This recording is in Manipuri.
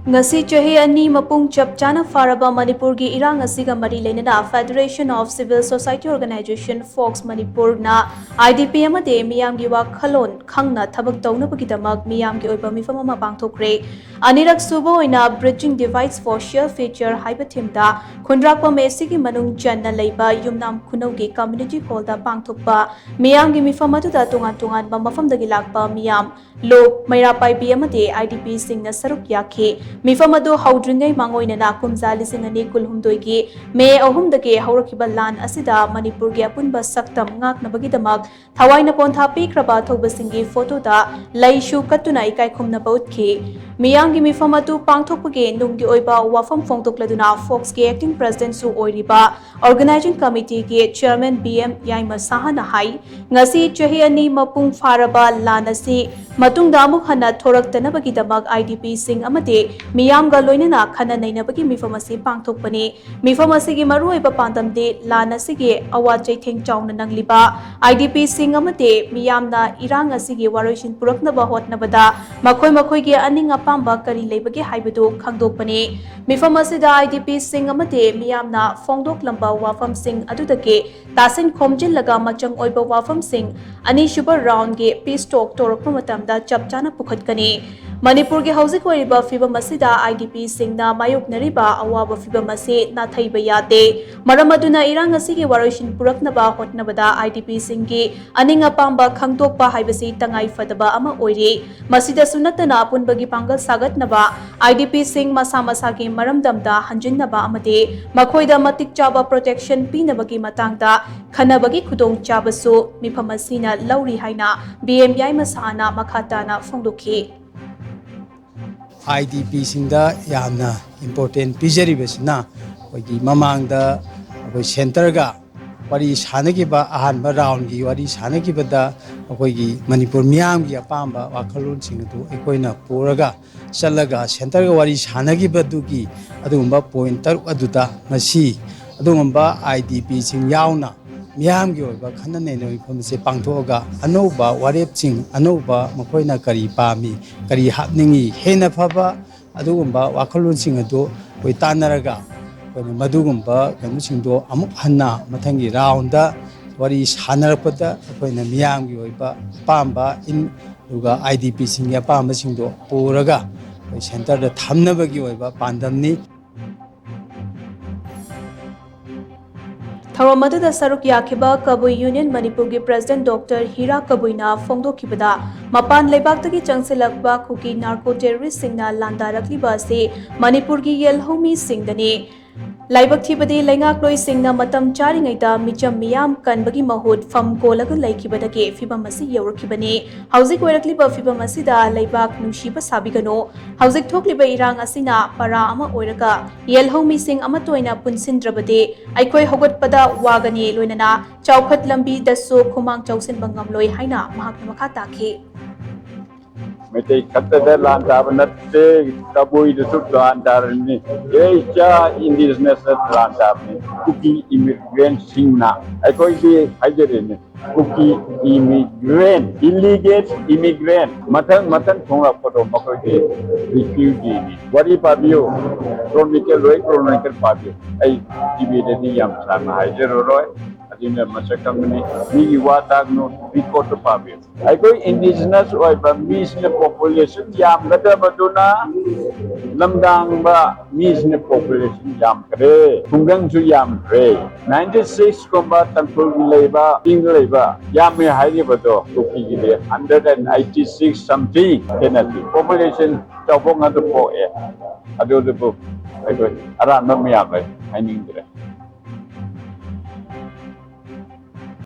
ngasi chahi ani mapung chapchana faraba Manipur gi irang asiga mari lenana Federation of Civil Society Organization Fox Manipur na IDP amade miyam gi wakhalon khangna thabak tawnabagi damak miyam gi oiba mifam ama pangthokre anirak subo oina bridging divides for sheer feature haiba thimda khundrakpa mesi gi manung channa leiba yumnam khunau gi community hall da pangthokpa miyam gi mifam adu da tungan tungan mafam dagi lakpa miyam lok maira pai bi amade IDP singna saruk yakhe ꯃꯤꯐꯝ ꯑꯗꯨ ꯍꯧꯗ꯭ꯔꯤꯉꯩ ꯃꯥꯡꯑꯣꯏꯅꯅ ꯀꯨꯝꯖꯥ 2022ꯒꯤ ꯃꯦ 3ꯗꯒꯤ ꯍꯧꯔꯛꯈꯤꯕ ꯂꯥꯟ ꯑꯁꯤꯗ ꯃꯅꯤꯄꯨꯔꯒꯤ ꯑꯄꯨꯟꯕ ꯁꯛꯇꯝ ꯉꯥꯛꯅꯕꯒꯤꯗꯃꯛ ꯊꯋꯥꯏꯅ ꯄꯣꯟꯊꯥ ꯄꯤꯈ꯭ꯔꯕ ꯊꯧꯕꯁꯤꯡꯒꯤ ꯐꯣꯇꯣꯗ ꯂꯩꯁꯨ ꯀꯠꯇꯨꯅ ꯏꯀꯥꯏꯈꯨꯝꯅꯕ ꯎꯠꯈꯤ ꯃꯤꯌꯥꯝꯒꯤ ꯃꯤꯐꯝ ꯑꯗꯨ ꯄꯥꯡꯊꯣꯛꯄꯒꯤ ꯅꯨꯡꯒꯤ ꯑꯣꯏꯕ ꯋꯥꯐꯝ ꯐꯣꯡꯗꯣꯛꯂꯗꯨꯅ ꯐꯣꯛꯁꯀꯤ ꯑꯦꯛꯇꯤꯡ ꯄ꯭ꯔꯦꯁꯤꯗꯦꯟꯠꯁꯨ ꯑꯣꯏꯔꯤꯕ ꯑꯣꯔꯒꯅꯥꯏꯖꯤꯡ ꯀꯃꯤꯇꯤꯒꯤ ꯆꯦꯌꯔꯃꯦꯟ BM ꯌꯥꯏꯃ ꯁꯥꯍꯅ ꯍꯥꯏ ꯉꯁꯤ ꯆꯍꯤ 2 ꯃꯄꯨꯡ ꯐꯥꯔꯕ ꯂꯥꯟ ꯑꯁꯤ ꯃꯇꯨꯡꯗ ꯑꯃꯨꯛ ꯍꯟꯅ ꯊꯣꯔꯛꯇꯅꯕꯒꯤꯗꯃꯛ IDP ꯁꯤꯡ ꯑꯃꯗꯤ ꯃꯤꯌꯥꯝꯒ ꯂꯣꯏꯅꯅ ꯈꯟꯅ ꯅꯩꯅꯕꯒꯤ ꯃꯤꯐꯝ ꯑꯁꯤ ꯄꯥꯡꯊꯣꯛꯄꯅꯤ ꯃꯤꯐꯝ ꯑꯁꯤꯒꯤ ꯃꯔꯨꯑꯣꯏꯕ ꯄꯥꯟꯗꯝꯗꯤ ꯂꯥꯟ ꯑꯁꯤꯒꯤ ꯑꯋꯥꯠ ꯆꯩꯊꯦꯡ ꯆꯥꯎꯅ ꯅꯪꯂꯤꯕ IDP ꯁꯤꯡ ꯑꯃꯗꯤ ꯃꯤꯌꯥꯝꯅ ꯏꯔꯥꯡ ꯑꯁꯤꯒꯤ ꯋꯥꯔꯣꯏꯁꯤꯟ ꯄꯨꯔꯛꯅꯕ ꯍꯣꯠꯅꯕꯗ ꯃꯈꯣꯏꯒꯤ ꯑꯅꯤꯡ ꯑꯄꯥꯝꯕ ꯀꯔꯤ ꯂꯩꯕꯒꯦ ꯍꯥꯏꯕꯗꯨ ꯈꯪꯗꯣꯛꯄꯅꯤ ꯃꯤꯐꯝ ꯑꯁꯤꯗ IDP ꯁꯤꯡ ꯑꯃꯗꯤ ꯃꯤꯌꯥꯝꯅ ꯐꯣꯡꯗꯣꯛꯂꯝꯕ ꯋꯥꯐꯝꯁꯤꯡ ꯑꯗꯨꯗꯒꯤ ꯇꯥꯁꯤꯟ ꯈꯣꯝꯖꯤꯜꯂꯒ ꯃꯆꯪ ꯑꯣꯏꯕ ꯋꯥꯐꯝꯁꯤꯡ ꯑꯅꯤꯁꯨꯕ ꯔꯥꯎꯟꯗꯒꯤ ꯄꯤꯁ ꯇꯣꯛ ꯇꯧꯔꯛꯄ ꯃꯇꯝꯗ ꯆꯞ ꯆꯥꯅ ꯄꯨꯈꯠꯀꯅꯤ ꯃꯅꯤꯄꯨꯔꯒꯤ ꯍꯧꯖꯤꯛ ꯑꯣꯏꯔꯤꯕ ꯐꯤꯕꯝ ꯑꯁꯤꯗ IDP ꯁꯤꯡꯅ ꯃꯥꯌꯣꯛꯅꯔꯤꯕ ꯑꯋꯥꯕ ꯐꯤꯕꯝ ꯑꯁꯤ ꯅꯥꯊꯩꯕ ꯌꯥꯗꯦ ꯃꯔꯝ ꯑꯗꯨꯅ ꯏꯔꯥꯡ ꯑꯁꯤꯒꯤ ꯋꯥꯔꯣꯏꯁꯤꯟ ꯄꯨꯔꯛꯅꯕ ꯍꯣꯠꯅꯕꯗ IDP ꯁꯤꯡꯒꯤ ꯑꯅꯤꯡ ꯑꯄꯥꯝꯕ ꯈꯪꯗꯣꯛꯄ ꯍꯥꯏꯕꯁꯤ ꯇꯉꯥꯏ ꯐꯗꯕ ꯑꯃ ꯑꯣꯏꯔꯤ ꯃꯁꯤꯗꯁꯨ ꯅꯠꯇꯅ ꯑꯄꯨꯟꯕꯒꯤ ꯄꯥꯡꯒꯜ ꯁꯥꯒꯠꯅꯕ IDP ꯁꯤꯡ ꯃꯁꯥ ꯃꯁꯥꯒꯤ ꯃꯔꯝꯗꯝꯗ ꯍꯟꯖꯤꯟꯅꯕ ꯑꯃꯗꯤ ꯃꯈꯣꯏꯗ ꯃꯇꯤꯛ ꯆꯥꯕ ꯄ꯭ꯔꯣꯇꯦꯛꯁꯟ ꯄꯤꯅꯕꯒꯤ ꯃꯇꯥꯡꯗ ꯈꯟꯅꯕꯒꯤ ꯈꯨꯗꯣꯡꯆꯥꯕꯁꯨ ꯃꯤꯐꯝ ꯑꯁꯤꯅ ꯂꯧꯔꯤ ꯍꯥꯏꯅ BM ꯌꯥꯏꯃ ꯁꯥꯍꯅ ꯃꯈꯥ ꯇꯥꯅ ꯐꯣꯡꯗꯣꯛꯈꯤ IDP सिंदा याना इम्पोर्टेंट पिजरीबसिना अखोगी ममांगदा अखोई सेंटरगा वारी सानगिबा अहानबा राउंड की वारी सानगिबदा अखोगी मणिपुर मियामगी अपांबा वाखलोन सिंगदु अखोइना पोरगा चलगा सेंटरगा वारी सानगिबदुगी अदुगुंबा पॉइंट तरुक अदुदा मसी अदुगुंबा IDP सिंग यावना मियामगी ओइबा खन्ना नैनो इफमसे पांगथोगा अनौबा वारेपसिंग अनौबा मखोइना करी पामी करी हापनिंगी हेना फबा अदुगुंबा वाखलोनसिंग अदु ओइ तानरगा कोने मदुगुंबा कनुसिंगदो अमुक हन्ना मथंगी राउंडा वारी सानरपदा कोइना मियामगी ओइबा पांबा इन दुगा IDP सिंग या पांबा सिंगदो पोरगा ओइ सेंटर दा थमनबगी ओइबा पांदमनी थौरम अदुदा सरुक याखिबा कबुई यूनियन मणिपुर की प्रेसिडेंट डॉक्टर हीरा कबुईना फोंदोखिबदा मपान लेबाक्तगी चंगसिलकबा खुकी नार्को टेररिस्ट सिंगना लांदारखलिबा से मणिपुर की येलहोमी सिंगदने लाइबक थीबदी लेंगाक्लोई सिंगना मतम चारिंगैदा मिचम मियाम कनबगी महुत फम कोलग लैखिबदगे फिबम असि यौरखिबने हौजिक ओइरक्लिबा फिबम असिदा लेबाक नुशीबा साबिगनो हौजिक थोक्लिबा इरांग असिना परा अमा ओइरगा येलहोमी सिंग अमा तोइना पुनसिनद्रबदे अइखोइ हौगतपदा वागनी लोइनना चौखत लंबी दसो खुमांग चौसिनबा ngamloi haina mahakna makha takhi Mete kata lan tar natte kabui de sut lan tar ni cha indigenous lan tar ni kuki immigrant singna ai koi bi hajere ni kuki immigrant illegal immigrant matan thonga photo makoi de refugee ni wari pabio chronicle pabio ai tibi de ni yam sana hajero roi adina masakamni ni watagno record pabio ai koi indigenous oi ba misne population yam gada baduna lamdang ba misne population yam kre kungang ju yam kre 96 komba tangpul leba ting leba yam me hairi bado kuki gile 186 something penalty population chawbong adu po e adu bu ai koi ara no me yam ai ning dire